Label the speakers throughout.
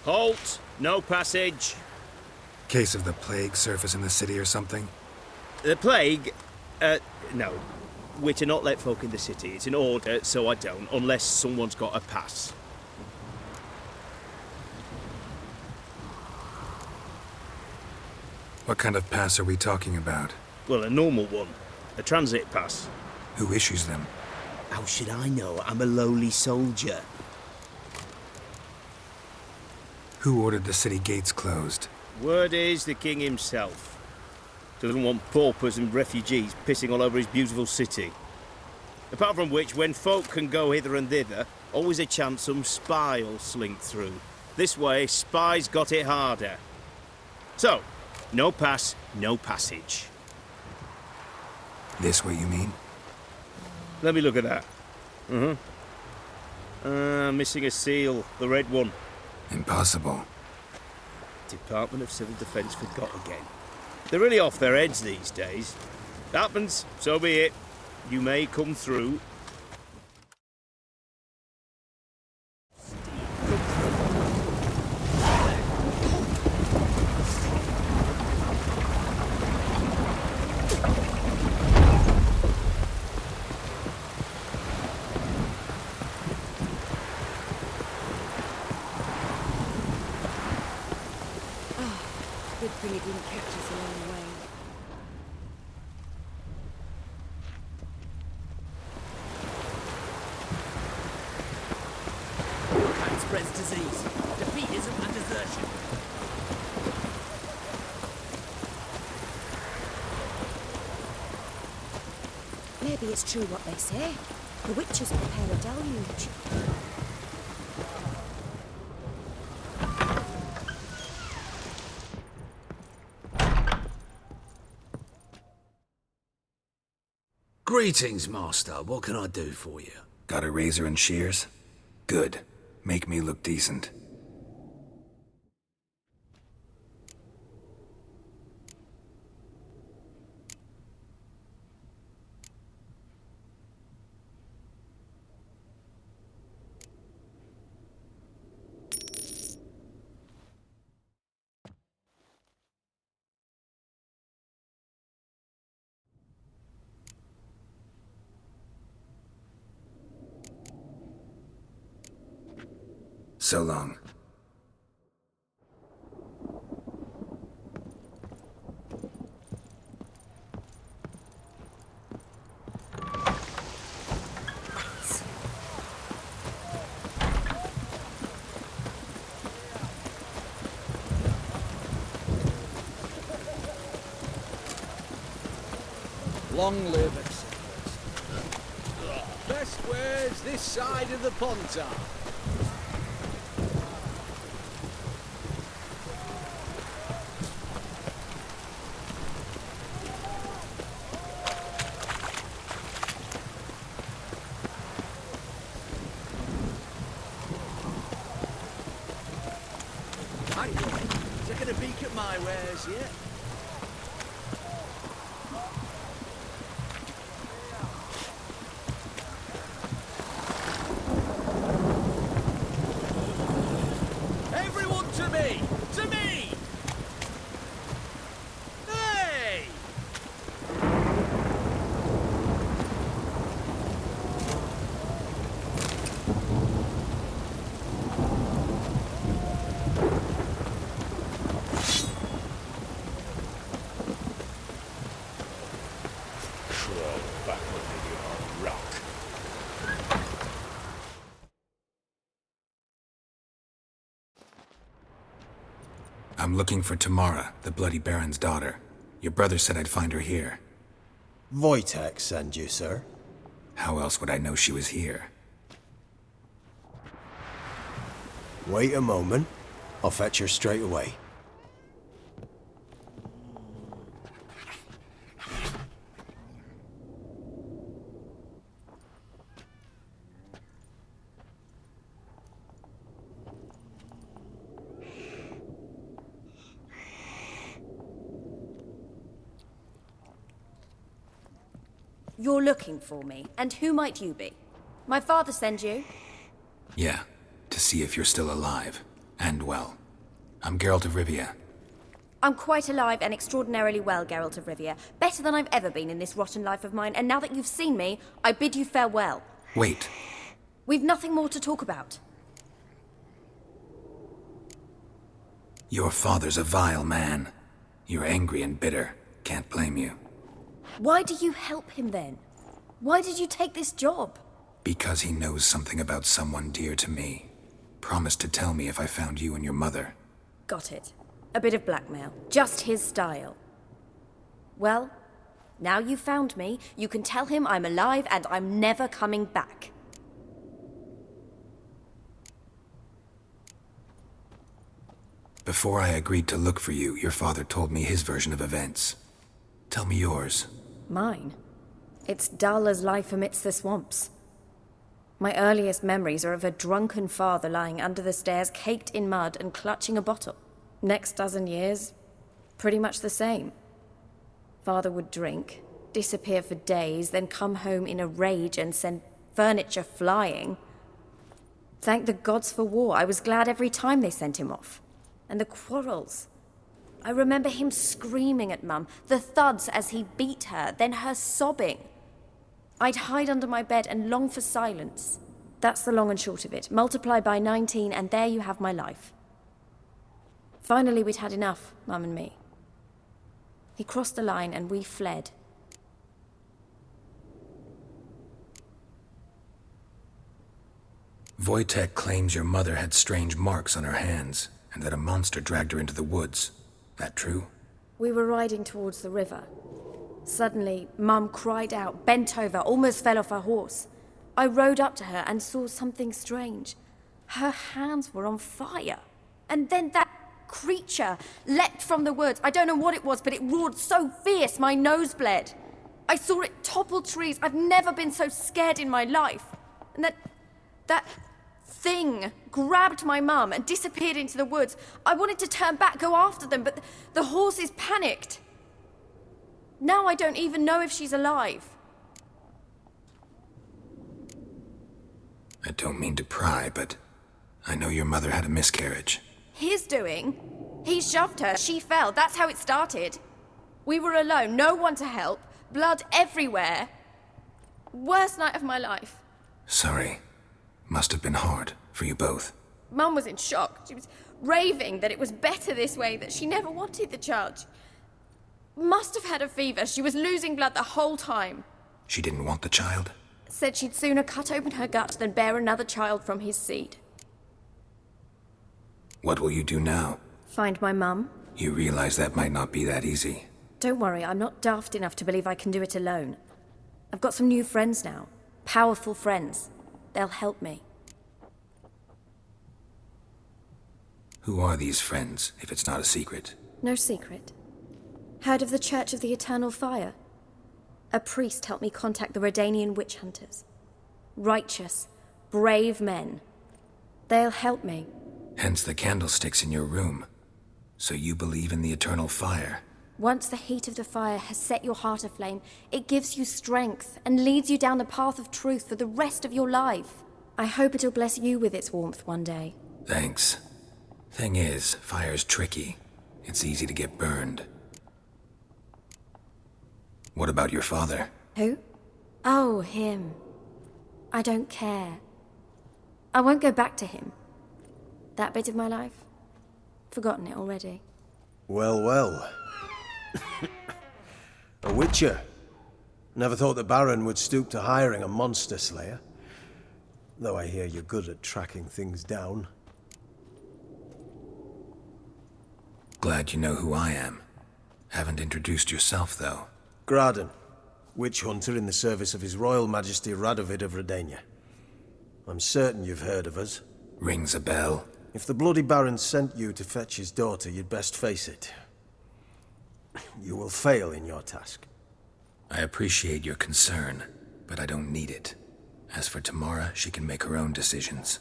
Speaker 1: Halt! No passage.
Speaker 2: Case of the plague surface in the city or something?
Speaker 1: The plague? No. We're to not let folk in the city. It's an order, so I don't, unless someone's got a pass.
Speaker 2: What kind of pass are we talking about?
Speaker 1: Well, a normal one. A transit pass.
Speaker 2: Who issues them?
Speaker 1: How should I know? I'm a lowly soldier.
Speaker 2: Who ordered the city gates closed?
Speaker 1: Word is the king himself. Doesn't want paupers and refugees pissing all over his beautiful city. Apart from which, when folk can go hither and thither, always a chance some spy will slink through. This way, spies got it harder. So, no pass, no passage.
Speaker 2: This what you mean?
Speaker 1: Let me look at that. Missing a seal, the red one.
Speaker 2: Impossible.
Speaker 1: Department of Civil Defence forgot again. They're really off their heads these days. Happens, so be it. You may come through.
Speaker 3: Good thing it didn't catch us along the way.
Speaker 4: Kind spreads disease. Defeatism and desertion.
Speaker 3: Maybe it's true what they say. The witches prepare a deluge.
Speaker 4: Greetings, Master. What can I do for you?
Speaker 2: Got a razor and shears? Good. Make me look decent. So long.
Speaker 5: Long live it. Best ways this side of the Pontar.
Speaker 4: Taking a peek at my wares yet? Everyone to me! To me! Hey!
Speaker 1: Crawl back under your rock.
Speaker 2: I'm looking for Tamara, the Bloody Baron's daughter. Your brother said I'd find her here.
Speaker 6: Wojtek send you, sir.
Speaker 2: How else would I know she was here?
Speaker 6: Wait a moment. I'll fetch her straight away.
Speaker 3: You're looking for me, and who might you be? My father send you?
Speaker 2: Yeah, to see if you're still alive. And well. I'm Geralt of Rivia.
Speaker 3: I'm quite alive and extraordinarily well, Geralt of Rivia. Better than I've ever been in this rotten life of mine, and now that you've seen me, I bid you farewell.
Speaker 2: Wait.
Speaker 3: We've nothing more to talk about.
Speaker 2: Your father's a vile man. You're angry and bitter. Can't blame you.
Speaker 3: Why do you help him then? Why did you take this job?
Speaker 2: Because he knows something about someone dear to me. Promised to tell me if I found you and your mother.
Speaker 3: Got it. A bit of blackmail. Just his style. Well, now you've found me, you can tell him I'm alive and I'm never coming back.
Speaker 2: Before I agreed to look for you, your father told me his version of events. Tell me yours.
Speaker 3: Mine? It's dull as life amidst the swamps. My earliest memories are of a drunken father lying under the stairs, caked in mud and clutching a bottle. Next dozen years, pretty much the same. Father would drink, disappear for days, then come home in a rage and send furniture flying. Thank the gods for war. I was glad every time they sent him off. And the quarrels. I remember him screaming at Mum, the thuds as he beat her, then her sobbing. I'd hide under my bed and long for silence. That's the long and short of it. Multiply by 19 and there you have my life. Finally, we'd had enough, Mum and me. He crossed the line and we fled.
Speaker 2: Wojtek claims your mother had strange marks on her hands, and that a monster dragged her into the woods. That true?
Speaker 3: We were riding towards the river. Suddenly, Mum cried out, bent over, almost fell off her horse. I rode up to her and saw something strange. Her hands were on fire. And then that creature leapt from the woods. I don't know what it was, but it roared so fierce my nose bled. I saw it topple trees. I've never been so scared in my life. And that thing grabbed my mum and disappeared into the woods. I wanted to turn back, go after them, but the horses panicked. Now I don't even know if she's alive.
Speaker 2: I don't mean to pry, but I know your mother had a miscarriage.
Speaker 3: His doing. He shoved her. She fell. That's how it started. We were alone. No one to help. Blood everywhere. Worst night of my life.
Speaker 2: Sorry. Must have been hard for you both.
Speaker 3: Mum was in shock. She was raving that it was better this way, that she never wanted the child. Must have had a fever. She was losing blood the whole time.
Speaker 2: She didn't want the child?
Speaker 3: Said she'd sooner cut open her gut than bear another child from his seed.
Speaker 2: What will you do now?
Speaker 3: Find my mum.
Speaker 2: You realize that might not be that easy.
Speaker 3: Don't worry, I'm not daft enough to believe I can do it alone. I've got some new friends now. Powerful friends. They'll help me.
Speaker 2: Who are these friends, if it's not a secret?
Speaker 3: No secret. Heard of the Church of the Eternal Fire? A priest helped me contact the Redanian witch hunters. Righteous, brave men. They'll help me.
Speaker 2: Hence the candlesticks in your room. So you believe in the eternal fire?
Speaker 3: Once the heat of the fire has set your heart aflame, it gives you strength and leads you down the path of truth for the rest of your life. I hope it'll bless you with its warmth one day.
Speaker 2: Thanks. Thing is, fire's tricky. It's easy to get burned. What about your father?
Speaker 3: Who? Oh, him. I don't care. I won't go back to him. That bit of my life? Forgotten it already.
Speaker 6: Well, well. A witcher. Never thought the Baron would stoop to hiring a monster slayer. Though I hear you're good at tracking things down.
Speaker 2: Glad you know who I am. Haven't introduced yourself, though.
Speaker 6: Graden, witch hunter in the service of His Royal Majesty Radovid of Redania. I'm certain you've heard of us.
Speaker 2: Rings a bell.
Speaker 6: If the bloody Baron sent you to fetch his daughter, you'd best face it. You will fail in your task.
Speaker 2: I appreciate your concern, but I don't need it. As for Tamara, she can make her own decisions.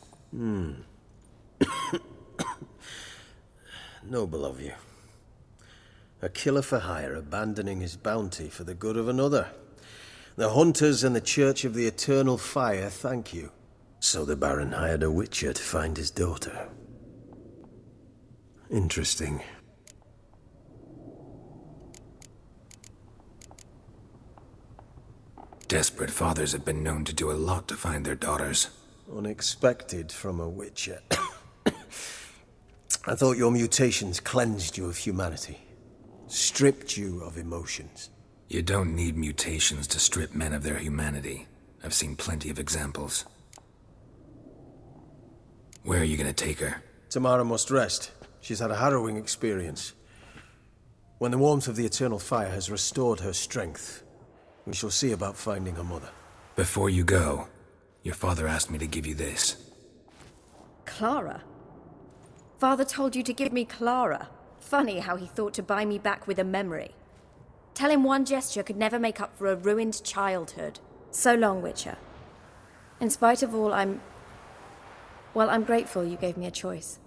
Speaker 6: Noble of you. A killer for hire abandoning his bounty for the good of another. The hunters and the Church of the Eternal Fire thank you. So the Baron hired a witcher to find his daughter. Interesting.
Speaker 2: Desperate fathers have been known to do a lot to find their daughters.
Speaker 6: Unexpected from a witcher. I thought your mutations cleansed you of humanity. Stripped you of emotions.
Speaker 2: You don't need mutations to strip men of their humanity. I've seen plenty of examples. Where are you gonna take her?
Speaker 6: Tamara must rest. She's had a harrowing experience. When the warmth of the eternal fire has restored her strength, we shall see about finding her mother.
Speaker 2: Before you go, your father asked me to give you this.
Speaker 3: Clara? Father told you to give me Clara. Funny how he thought to buy me back with a memory. Tell him one gesture could never make up for a ruined childhood. So long, Witcher. In spite of all, I'm grateful you gave me a choice.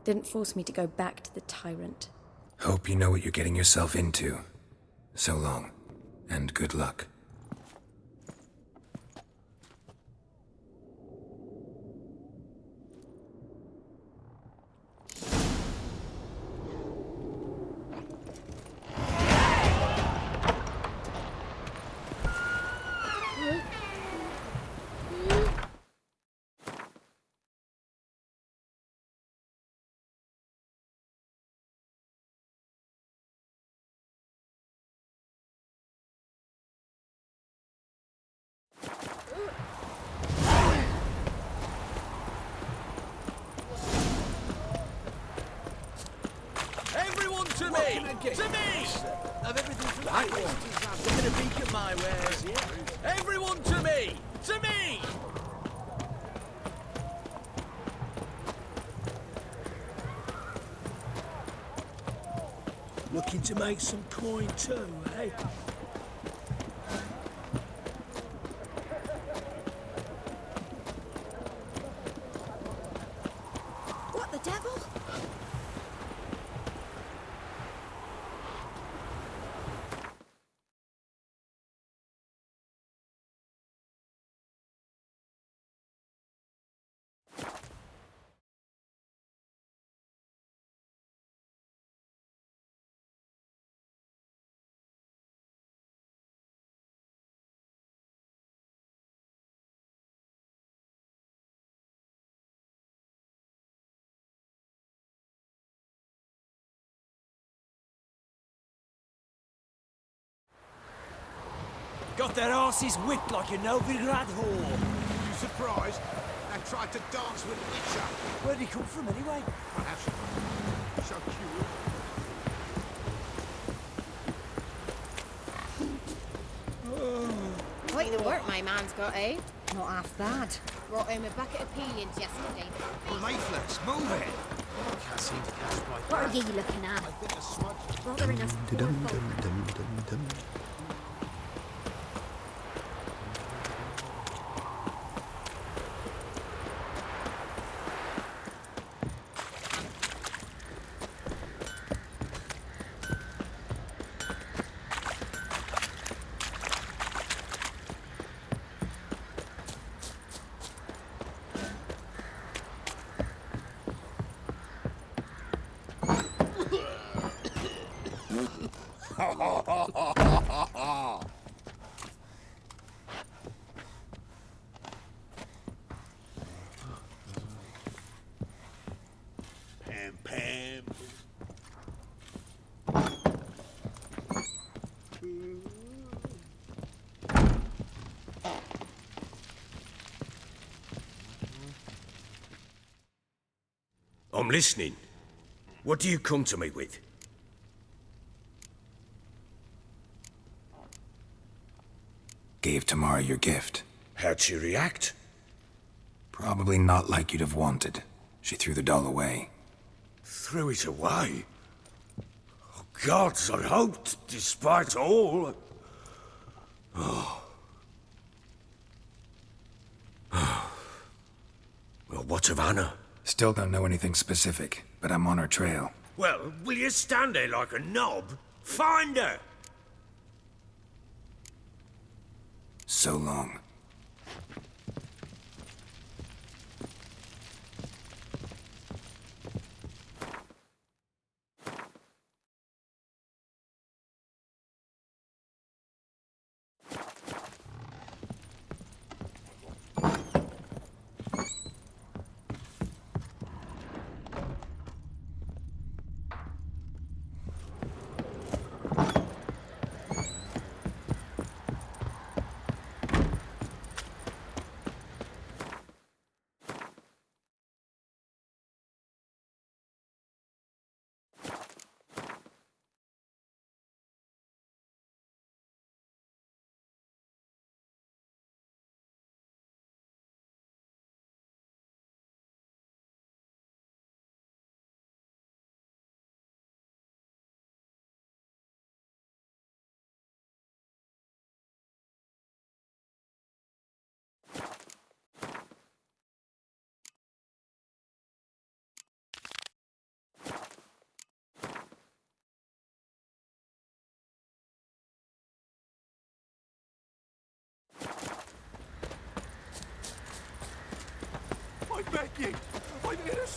Speaker 3: Didn't force me to go back to the tyrant.
Speaker 2: Hope you know what you're getting yourself into. So long, and good luck.
Speaker 5: Everyone to me! To me! Of everything from I want. Taking a peek at my wares. Everyone to me! To me!
Speaker 7: Looking to make some coin too, eh?
Speaker 3: What the devil?
Speaker 7: Got their asses whipped like a Novigrad whore.
Speaker 8: You surprised? And tried to dance with Witcher.
Speaker 7: Where'd he come from anyway?
Speaker 8: Perhaps. So cute.
Speaker 9: Quite the work my man's got, eh?
Speaker 3: Not half bad.
Speaker 9: Brought home a bucket of peelings yesterday.
Speaker 8: Leaflets, move it. Can't seem to catch my
Speaker 9: What are ye looking at?
Speaker 8: I think a smudge.
Speaker 9: Bothering us poor folk.
Speaker 8: Pam, Pam.
Speaker 7: I'm listening. What do you come to me with?
Speaker 2: Gave Tamara your gift.
Speaker 7: How'd she react?
Speaker 2: Probably not like you'd have wanted. She threw the doll away.
Speaker 7: Threw it away? Oh, gods, I hoped, despite all. Well, what of Anna?
Speaker 2: Still don't know anything specific, but I'm on her trail.
Speaker 7: Well, will you stand there like a knob? Find her!
Speaker 2: So long.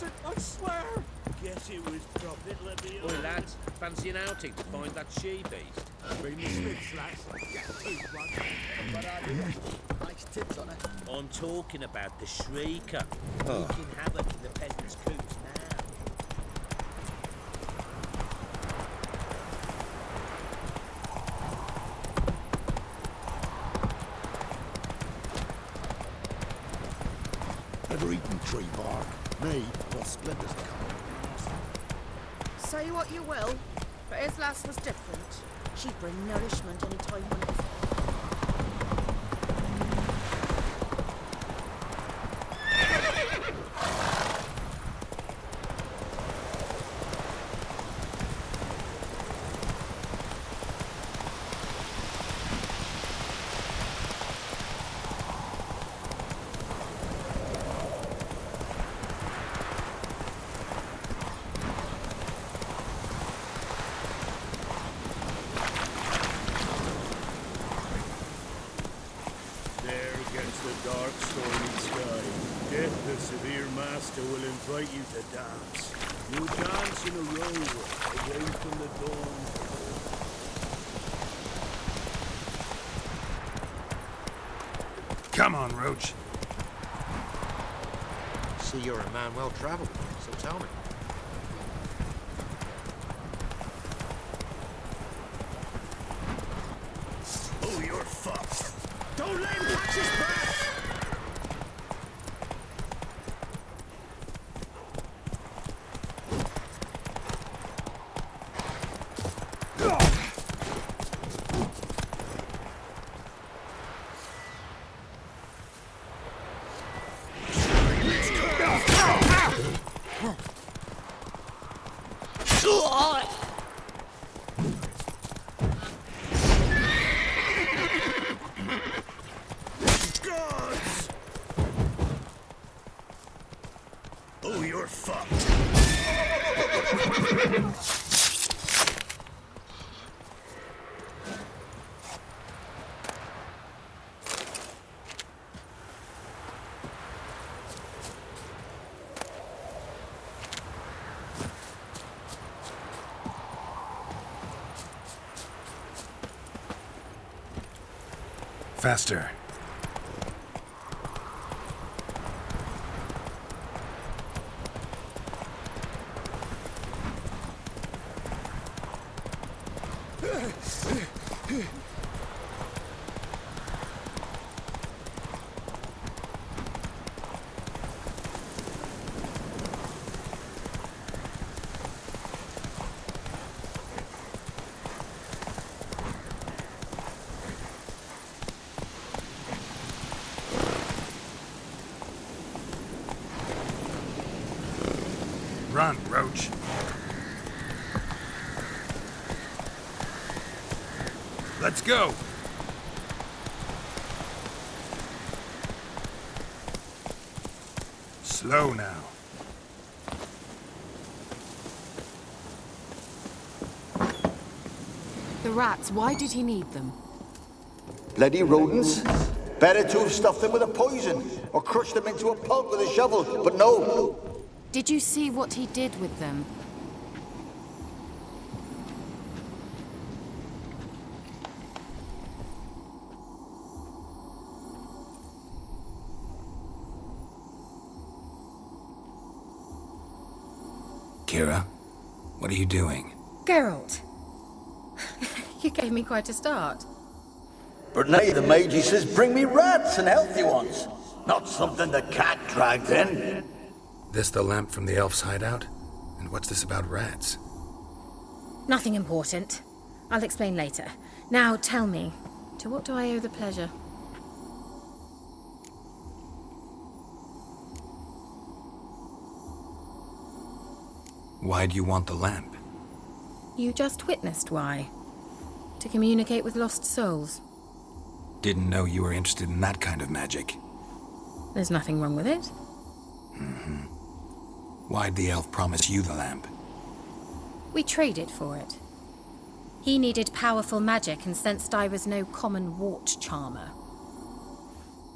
Speaker 5: innocent, I swear. Guess it was profit, let me
Speaker 10: Oi, lads, fancy an outing to find that she-beast?
Speaker 5: Bring me Smiths, lads. Get two, one. But I do. Nice tips on it.
Speaker 10: I'm talking about the Shrieker. Wreaking havoc in the peasants' coops now.
Speaker 7: Ever eaten tree bark? Me? Well, splinters come.
Speaker 9: Say what you will, but his lass was different. She'd bring nourishment any time when it was...
Speaker 1: There against the dark, stormy sky, Death, the severe master, will invite you to dance. You'll dance in a row, away from the dawn.
Speaker 8: Come on, Roach.
Speaker 11: See, you're a man well traveled, so tell me.
Speaker 1: Oh, you're fucked. Don't let him catch his breath! Gods! Oh, you're fucked.
Speaker 8: Faster. Run, Roach. Let's go. Slow now.
Speaker 12: The rats, why did he need them?
Speaker 13: Bloody rodents. Better to have stuffed them with a poison, or crushed them into a pulp with a shovel, but no.
Speaker 12: Did you see what he did with them?
Speaker 2: Kira, what are you doing?
Speaker 12: Geralt! You gave me quite a start.
Speaker 13: But now the mage, he says, bring me rats and healthy ones. Not something the cat dragged in.
Speaker 2: This the lamp from the elf's hideout? And what's this about rats?
Speaker 12: Nothing important. I'll explain later. Now tell me, to what do I owe the pleasure?
Speaker 2: Why do you want the lamp?
Speaker 12: You just witnessed why. To communicate with lost souls.
Speaker 2: Didn't know you were interested in that kind of magic.
Speaker 12: There's nothing wrong with it.
Speaker 2: Mm-hmm. Why'd the elf promise you the lamp?
Speaker 12: We traded for it. He needed powerful magic and sensed I was no common wart charmer.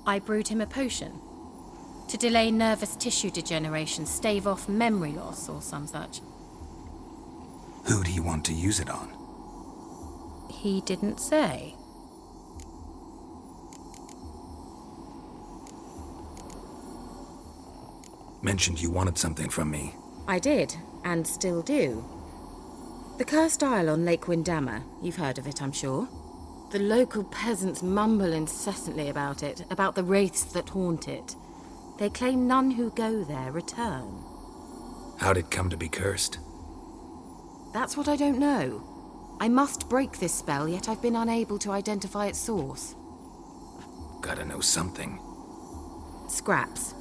Speaker 12: I brewed him a potion. To delay nervous tissue degeneration, stave off memory loss, or some such.
Speaker 2: Who do you want to use it on?
Speaker 12: He didn't say.
Speaker 2: Mentioned you wanted something from me.
Speaker 12: I did, and still do. The cursed isle on Lake Windammer. You've heard of it, I'm sure. The local peasants mumble incessantly about it, about the wraiths that haunt it. They claim none who go there return.
Speaker 2: How'd it come to be cursed?
Speaker 12: That's what I don't know. I must break this spell, yet I've been unable to identify its source.
Speaker 2: Gotta know something.
Speaker 12: Scraps.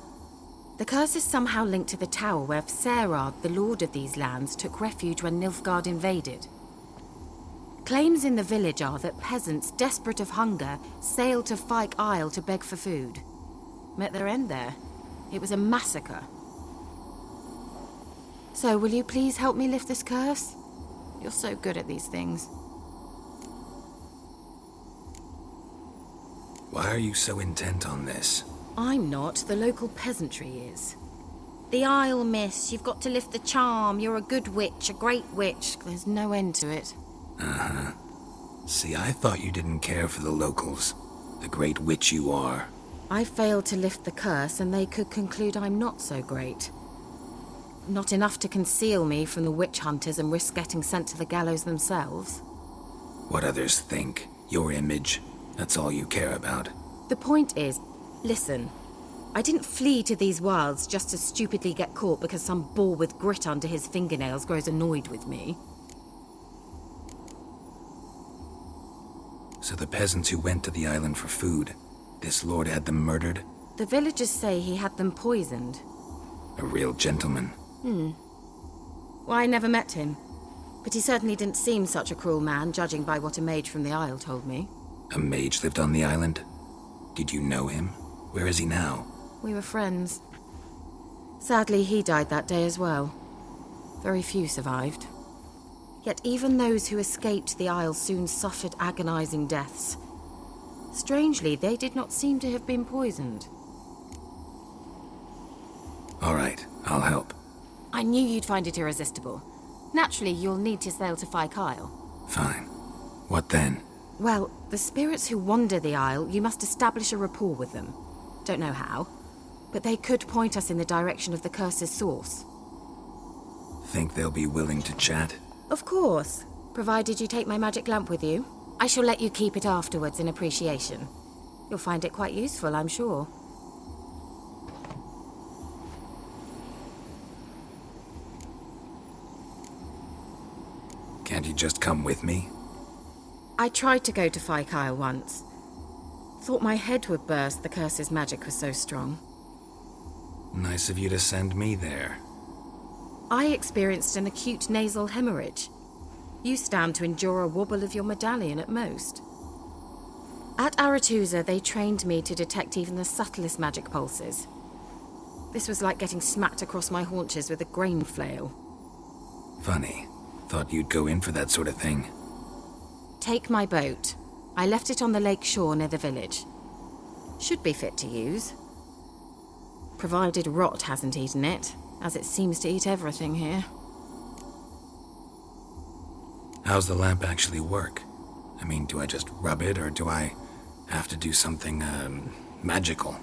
Speaker 12: The curse is somehow linked to the tower where Serard, the lord of these lands, took refuge when Nilfgaard invaded. Claims in the village are that peasants, desperate of hunger, sailed to Fyke Isle to beg for food. Met their end there. It was a massacre. So, will you please help me lift this curse? You're so good at these things.
Speaker 2: Why are you so intent on this?
Speaker 12: I'm not. The local peasantry is. The Isle, miss. You've got to lift the charm. You're a good witch, a great witch. There's no end to it.
Speaker 2: Uh-huh. See, I thought you didn't care for the locals. The great witch you are.
Speaker 12: I failed to lift the curse, and they could conclude I'm not so great. Not enough to conceal me from the witch hunters and risk getting sent to the gallows themselves.
Speaker 2: What others think, your image, that's all you care about.
Speaker 12: The point is, listen, I didn't flee to these wilds just to stupidly get caught because some boar with grit under his fingernails grows annoyed with me.
Speaker 2: So the peasants who went to the island for food, this lord had them murdered?
Speaker 12: The villagers say he had them poisoned.
Speaker 2: A real gentleman.
Speaker 12: Well, I never met him, but he certainly didn't seem such a cruel man, judging by what a mage from the Isle told me.
Speaker 2: A mage lived on the island? Did you know him? Where is he now?
Speaker 12: We were friends. Sadly, he died that day as well. Very few survived. Yet even those who escaped the Isle soon suffered agonizing deaths. Strangely, they did not seem to have been poisoned.
Speaker 2: All right, I'll help.
Speaker 12: I knew you'd find it irresistible. Naturally, you'll need to sail to Fyke Isle.
Speaker 2: Fine. What then?
Speaker 12: Well, the spirits who wander the Isle, you must establish a rapport with them. Don't know how, but they could point us in the direction of the curse's source.
Speaker 2: Think they'll be willing to chat?
Speaker 12: Of course, provided you take my magic lamp with you. I shall let you keep it afterwards in appreciation. You'll find it quite useful, I'm sure.
Speaker 2: Can't you just come with me?
Speaker 12: I tried to go to Fyke Isle once. Thought my head would burst, the curse's magic was so strong.
Speaker 2: Nice of you to send me there.
Speaker 12: I experienced an acute nasal hemorrhage. You stand to endure a wobble of your medallion at most. At Aretusa, they trained me to detect even the subtlest magic pulses. This was like getting smacked across my haunches with a grain flail.
Speaker 2: Funny. Thought you'd go in for that sort of thing.
Speaker 12: Take my boat. I left it on the lake shore near the village. Should be fit to use. Provided rot hasn't eaten it, as it seems to eat everything here.
Speaker 2: How's the lamp actually work? I mean, do I just rub it, or do I have to do something, magical?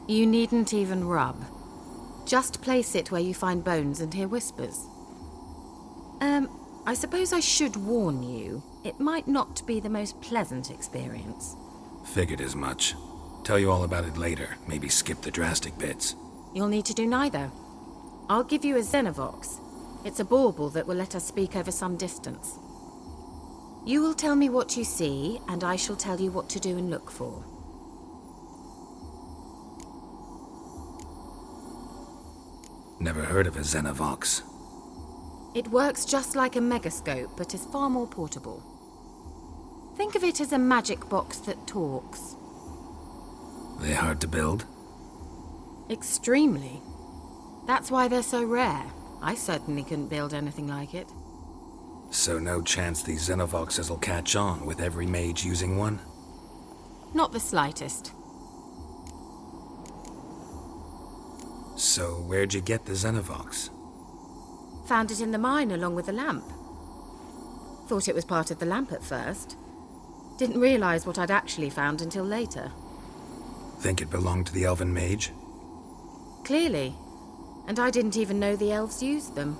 Speaker 12: You needn't even rub. Just place it where you find bones and hear whispers. I suppose I should warn you, it might not be the most pleasant experience.
Speaker 2: Figured as much. Tell you all about it later, maybe skip the drastic bits.
Speaker 12: You'll need to do neither. I'll give you a Xenovox. It's a bauble that will let us speak over some distance. You will tell me what you see, and I shall tell you what to do and look for.
Speaker 2: Never heard of a Xenovox.
Speaker 12: It works just like a megascope, but is far more portable. Think of it as a magic box that talks.
Speaker 2: They hard to build?
Speaker 12: Extremely. That's why they're so rare. I certainly couldn't build anything like it.
Speaker 2: So no chance these Xenovoxes will catch on with every mage using one?
Speaker 12: Not the slightest.
Speaker 2: So where'd you get the Xenovox?
Speaker 12: Found it in the mine along with the lamp. Thought it was part of the lamp at first. Didn't realize what I'd actually found until later.
Speaker 2: Think it belonged to the elven mage?
Speaker 12: Clearly. And I didn't even know the elves used them.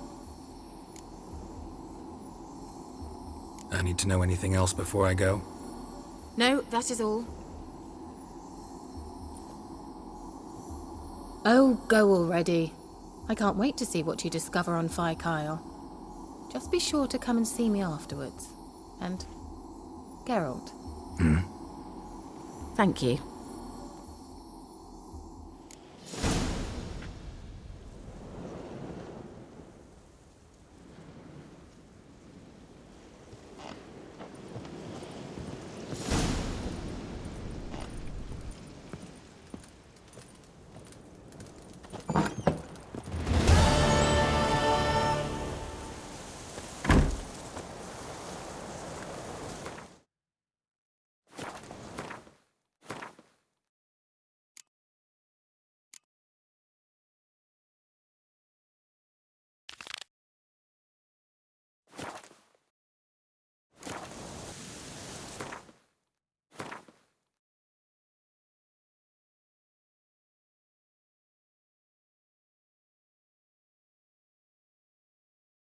Speaker 2: I need to know anything else before I go?
Speaker 12: No, that is all.
Speaker 3: Oh, go already. I can't wait to see what you discover on Kyle. Just be sure to come and see me afterwards. And Geralt.
Speaker 12: Thank you.